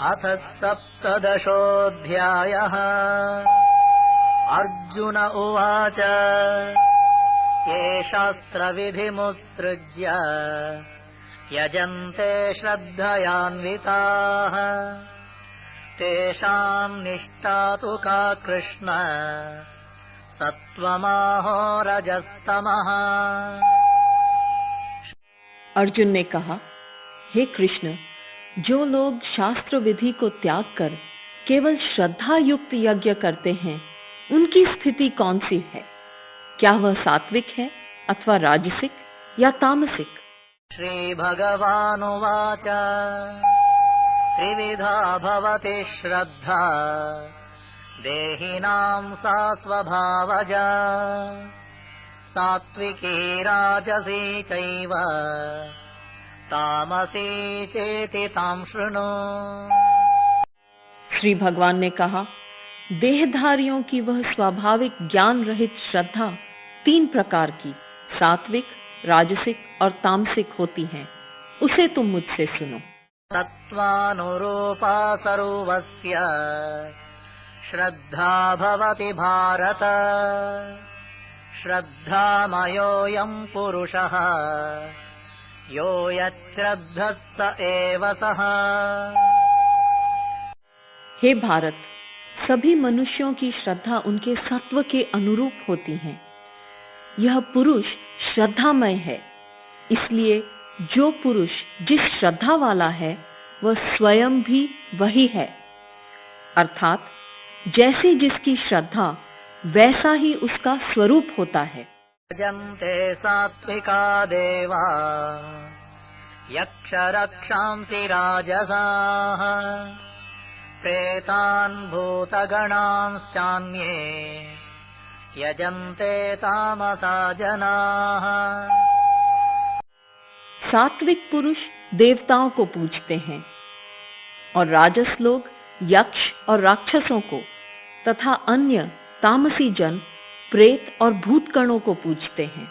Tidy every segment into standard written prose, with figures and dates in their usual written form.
अथ सप्तदशोऽध्यायः। अर्जुन उवाच ये शास्त्रविधिमुत्सृज्य यजन्ते श्रद्धयान्विताः तेषाम् निष्ठा तु का कृष्ण सत्त्वमाहो रजस्तमः। अर्जुन ने कहा, हे कृष्ण, जो लोग शास्त्र विधि को त्याग कर केवल श्रद्धा युक्त यज्ञ करते हैं, उनकी स्थिति कौन सी है? क्या वह सात्विक है अथवा राजसिक या तामसिक? श्री भगवानुवाच त्रिविधा भवति श्रद्धा देहिनां सा स्वभावजा सात्विकी राजसी चैव तामसी चेति तां शृणु। श्री भगवान ने कहा, देहधारियों की वह स्वाभाविक ज्ञान रहित श्रद्धा तीन प्रकार की सात्विक, राजसिक और तामसिक होती है, उसे तुम मुझसे सुनो। तत्त्वानुरूपा सर्वस्य श्रद्धा भवति भारत श्रद्धामयोऽयं पुरुषः यो यच्छ्रद्धः स एव सः। हे भारत, सभी मनुष्यों की श्रद्धा उनके सत्व के अनुरूप होती है। यह पुरुष श्रद्धामय है, इसलिए जो पुरुष जिस श्रद्धा वाला है वह स्वयं भी वही है। अर्थात जैसी जिसकी श्रद्धा वैसा ही उसका स्वरूप होता है। यजन्ते सात्विका देवा यक्षरक्षांसि राजसाः प्रेतान् भूतगणांश्चान्ये यजन्ते तामसा जनाः। सात्विक पुरुष देवताओं को पूजते हैं और राजस लोग यक्ष और राक्षसों को तथा अन्य तामसी जन प्रेत और भूतगणों को पूजते हैं।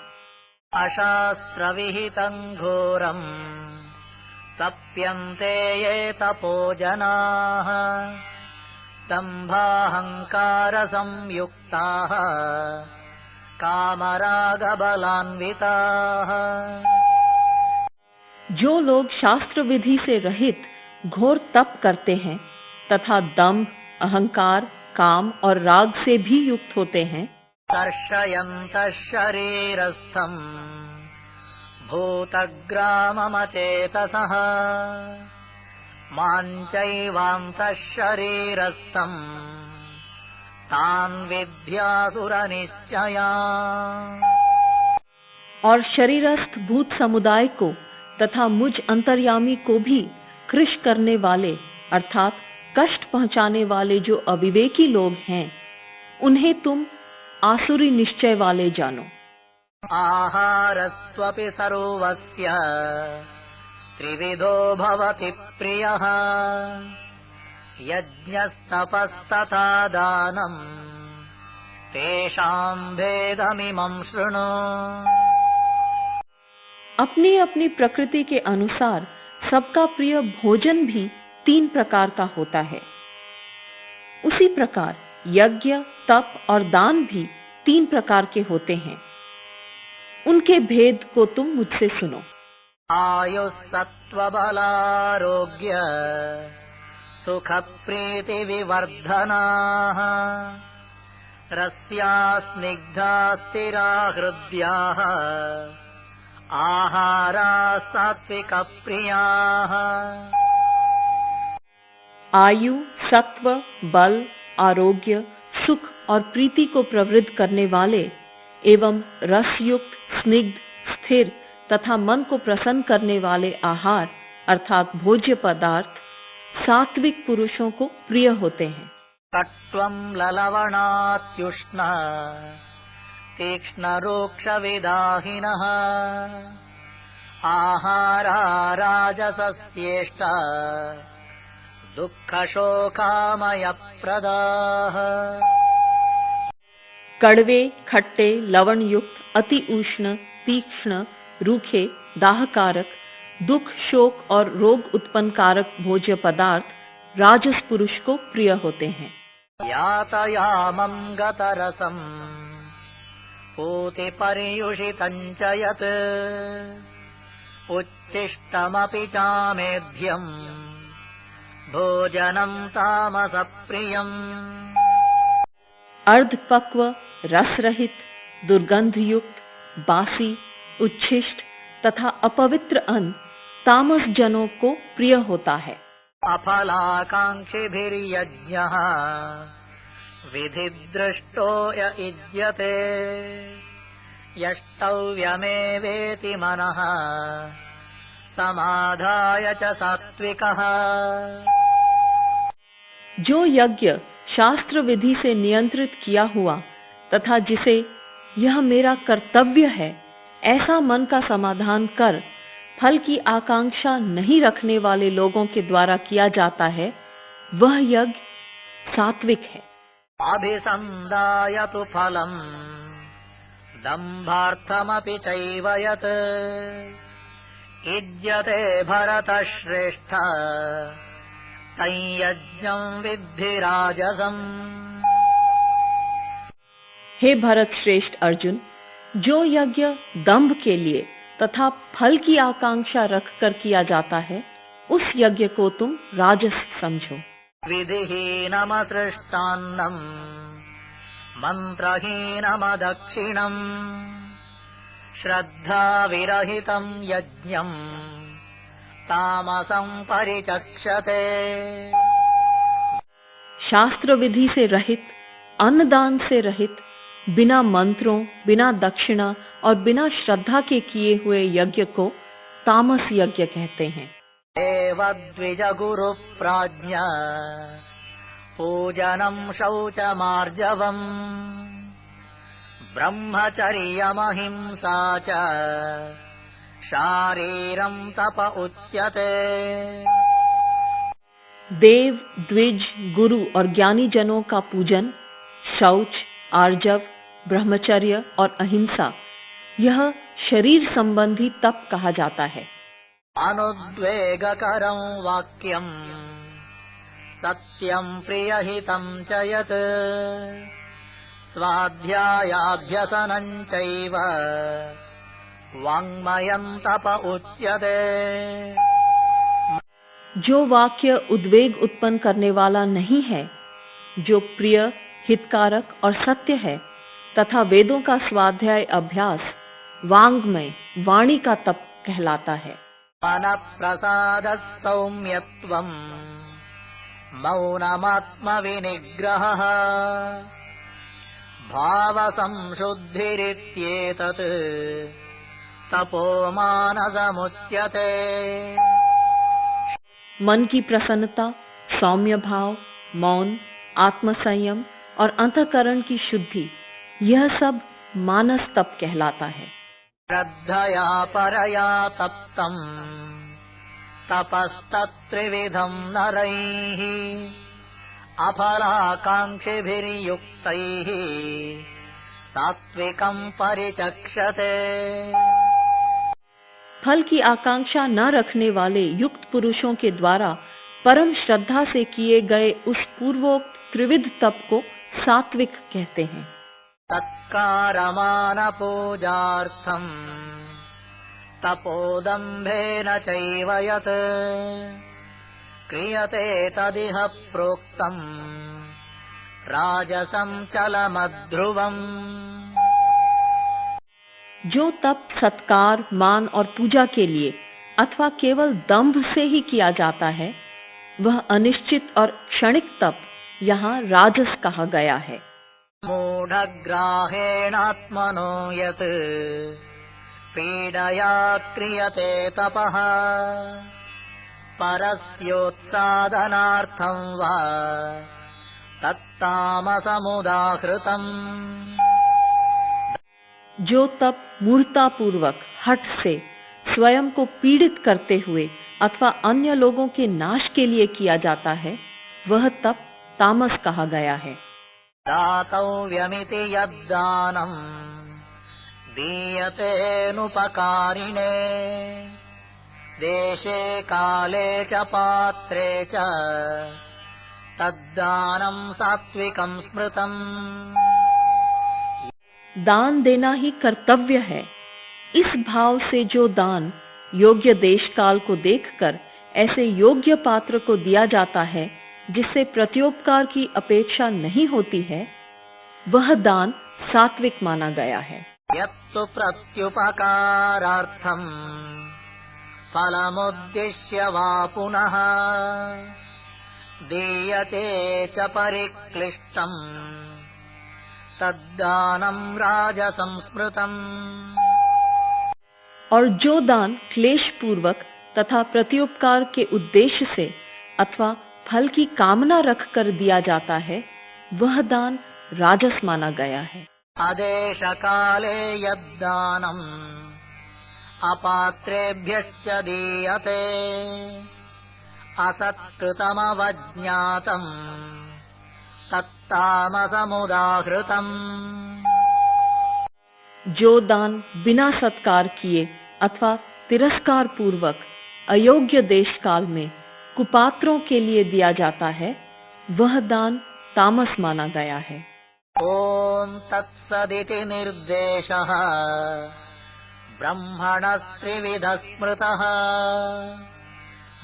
अशास्त्रविहितं घोरं तप्यन्ते ये तपोजनाः दम्भाहंकारसंयुक्ताः कामरागबलान्विताः। जो लोग शास्त्र विधि से रहित घोर तप करते हैं तथा दंभ, अहंकार, काम और राग से भी युक्त होते हैं, कर्षयन्तः शरीरस्थम् भूतग्राममचेतसः माञ्चैवान्तः शरीरस्थम् तान् विद्यासुरनिश्चयान्। और शरीरस्थ भूत समुदाय को तथा मुझ अंतर्यामी को भी कृश करने वाले अर्थात कष्ट पहुंचाने वाले जो अविवेकी लोग हैं, उन्हें तुम आसुरी निश्चय वाले जानो। आहारस्त्वपि सर्वस्य त्रिविधो भवति प्रियः यज्ञस्तपस्तथा दानम् तेषां भेदमिमं शृणु। अपनी अपनी प्रकृति के अनुसार सबका प्रिय भोजन भी तीन प्रकार का होता है। उसी प्रकार यज्ञ, तप और दान भी तीन प्रकार के होते हैं। उनके भेद को तुम मुझसे सुनो। आयुस्सत्त्वबलारोग्य सुखप्रीतिविवर्धनाः रस्या स्निग्धा स्थिरा हृद्याः आहारा सात्विकप्रियाः। आयु, सत्व, बल, आरोग्य, सुख और प्रीति को प्रवृद्ध करने वाले एवं रसयुक्त, स्निग्ध, स्थिर तथा मन को प्रसन्न करने वाले आहार अर्थात भोज्य पदार्थ सात्विक पुरुषों को प्रिय होते हैं। कट्वं ललवणात्युष्ण तीक्ष्णरूक्षविदाहिनः आहारा राजसस्येष्टा दुःखशोकामयप्रदाः। कड़वे, खट्टे, लवण युक्त, अति उष्ण, तीक्ष्ण, रूखे, दाहकारक, दुख, शोक और रोग उत्पन्न कारक भोज्य पदार्थ राजस पुरुष को प्रिय होते हैं। यातयामं गतरसं पूतिपर्युषितं च यत् उच्छिष्टमपि चामेध्यं भोजनं तामसप्रियम्। अर्धपक्व, रस रहित, दुर्गंध युक्त, बासी, उच्छिष्ट तथा अपवित्र अन्न तामस जनों को प्रिय होता है। अफलाकांक्षिभिर्यज्ञः विधिदृष्टो य इज्यते यष्टव्यमेवेति मनः समाधाय च सात्विकः। जो यज्ञ शास्त्र विधि से नियंत्रित किया हुआ तथा जिसे यह मेरा कर्तव्य है ऐसा मन का समाधान कर फल की आकांक्षा नहीं रखने वाले लोगों के द्वारा किया जाता है, वह यज्ञ सात्विक है। अभिसंदाय तु फलम् दम्भार्थमपि चैव यत् इज्यते भरतश्रेष्ठ तय्यज्ञं विद्धि राजसम्। हे भरत श्रेष्ठ अर्जुन, जो यज्ञ दंभ के लिए तथा फल की आकांक्षा रखकर किया जाता है उस यज्ञ को तुम राजस समझो। विधिहीनमसृष्टान्नम् मन्त्रहीनमदक्षिणम् श्रद्धाविरहितं यज्ञं तामसं परिचक्षते। शास्त्र विधि से रहित, अन्नदान से रहित, बिना मंत्रों, बिना दक्षिणा और बिना श्रद्धा के किए हुए यज्ञ को तामस यज्ञ कहते हैं। एवद्विज गुरु प्राज्ञ पूजनं शौचमार्जवम् ब्रह्मचर्यमहिंसा च शारीरं तप उच्यते। देव, द्विज, गुरु और ज्ञानी जनों का पूजन, शौच, आर्जव, ब्रह्मचर्य और अहिंसा, यह शरीर संबंधी तप कहा जाता है। अनुद्वेगकरं वाक्यं सत्यं प्रियहितं च यत् स्वाध्यायाभ्यसनं चैव वाङ्मयं तप उच्यते। जो वाक्य उद्वेग उत्पन्न करने वाला नहीं है, जो प्रिय, हितकारक और सत्य है तथा वेदों का स्वाध्याय अभ्यास वांग्मय, वाणी का तप कहलाता है। मनःप्रसादः सौम्यत्वम् मौनमात्मविनिग्रहः भावसंशुद्धिरित्येतत् तपोमानसमुच्यते। मन की प्रसन्नता, सौम्य भाव, मौन, आत्मसंयम और अंतःकरण की शुद्धि, यह सब मानस तप कहलाता है। श्रद्धया परया तप्तम् तपस्तत्त्रिविधं नरैः अफलाकाङ्क्षिभिर्युक्तैः सात्विकं परिचक्षते। फल की आकांक्षा न रखने वाले युक्त पुरुषों के द्वारा परम श्रद्धा से किए गए उस पूर्वोक्त त्रिविध तप को सात्विक कहते हैं। तत्कारमान पूजार्थम् तपोदम्भेन चैव यत् क्रियते तदिह प्रोक्तम् राजसं चलमध्रुवम्। जो तप सत्कार, मान और पूजा के लिए अथवा केवल दंभ से ही किया जाता है, वह अनिश्चित और क्षणिक तप यहाँ राजस कहा गया है। मूढग्राहेणात्मनो यत् पीडया क्रियते तपः परस्योत्सादनार्थं वा तत्तामसमुदाहृतम्। जो तप मूर्तापूर्वक हठ से स्वयं को पीड़ित करते हुए अथवा अन्य लोगों के नाश के लिए किया जाता है, वह तप तामस कहा गया है। दातव्यमिति यद्दानम् दीयतेऽनुपकारिणे देशे काले च पात्रे च तद्दानं सात्विकं स्मृतम्। दान देना ही कर्तव्य है। इस भाव से जो दान योग्य देश काल को देखकर ऐसे योग्य पात्र को दिया जाता है जिससे प्रत्युपकार की अपेक्षा नहीं होती है, वह दान सात्विक माना गया है। यत्तु प्रत्युपकारार्थं फलमुद्दिश्य वा पुनः दीयते च परिक्लिष्टम् तद्दानं राजसंस्मृतम्। और जो दान क्लेश पूर्वक तथा प्रत्युपकार के उद्देश्य से अथवा फल की कामना रखकर दिया जाता है, वह दान राजस माना गया है। आदेश काले यद्दानम् अपात्रेभ्यश्च दीयते असत्कृतमवज्ञातम् तत्तामसमुदाहृतम्। जो दान बिना सत्कार किए अथवा तिरस्कार पूर्वक अयोग्य देश काल में कुपात्रों के लिए दिया जाता है, वह दान तामस माना गया है। ओम तत्सदिति निर्देशः ब्रह्मणस्त्रिविधः स्मृतः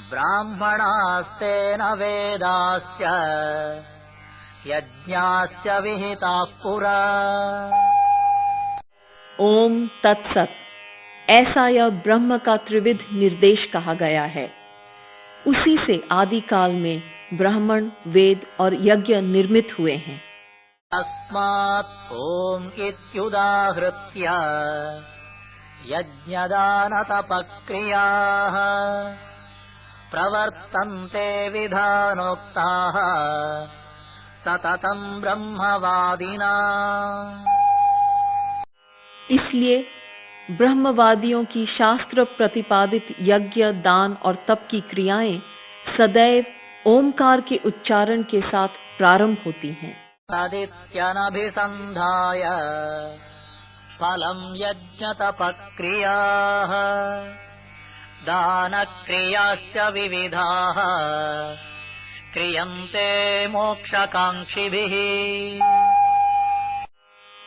ब्राह्मणास्तेन वेदास्य यज्ञाश्च विहिताः पुरा। ओम तत्सत, ऐसा यह ब्रह्म का त्रिविध निर्देश कहा गया है। उसी से आदि काल में ब्राह्मण, वेद और यज्ञ निर्मित हुए हैं। तस्मात् ओम इत्युदाहृत्य यज्ञदानतपक्रियाः प्रवर्तन्ते विधानोक्ताः सततं ब्रह्मवादिना। इसलिए ब्रह्मवादियों की शास्त्र प्रतिपादित यज्ञ, दान और तप की क्रियाएं सदैव ओमकार के उच्चारण के साथ प्रारंभ होती हैं। तदित्यनभिसन्धाय फलं यज्ञतपक्रियाः दानक्रियाश्च विविधाः क्रियन्ते मोक्षकांक्षिभिः।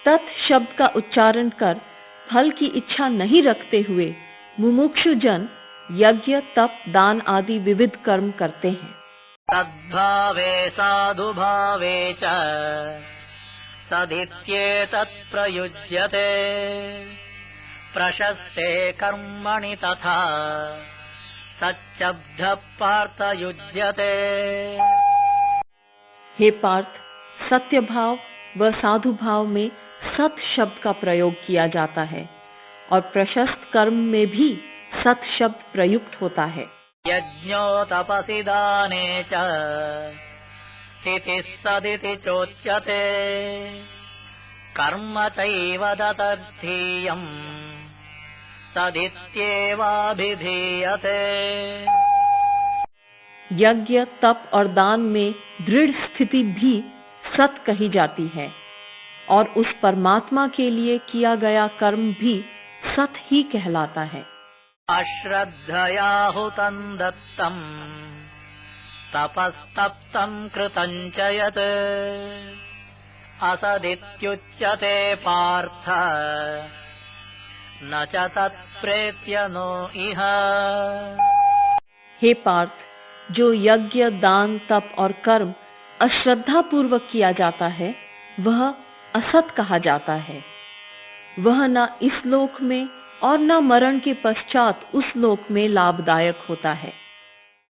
तत् शब्द का उच्चारण कर फल की इच्छा नहीं रखते हुए मुमुक्षु जन यज्ञ, तप, दान आदि विविध कर्म करते हैं। तद्भावे साधुभावे च सदित्येतत् प्रयुज्यते प्रशस्ते कर्मणि तथा सच्चब्दः पार्थ युज्यते। हे पार्थ, सत्य भाव व साधु भाव में सत शब्द का प्रयोग किया जाता है और प्रशस्त कर्म में भी सत शब्द प्रयुक्त होता है। यज्ञो तपसि दाने च स्थितिः सदिति चोच्यते कर्म चैव तदर्थीयम् सदित्येवाभिधीयते। यज्ञ, तप और दान में दृढ़ स्थिति भी सत कही जाती है और उस परमात्मा के लिए किया गया कर्म भी सत ही कहलाता है। अश्रद्धया हुतं दत्तं तपस्तप्तं कृतं च यत् असदित्युच्यते पार्थ न च तत्प्रेत्य नो इह। हे पार्थ, जो यज्ञ, दान, तप और कर्म अश्रद्धा पूर्वक किया जाता है, वह असत कहा जाता है। वह न इस लोक में और न मरण के पश्चात उस लोक में लाभदायक होता है।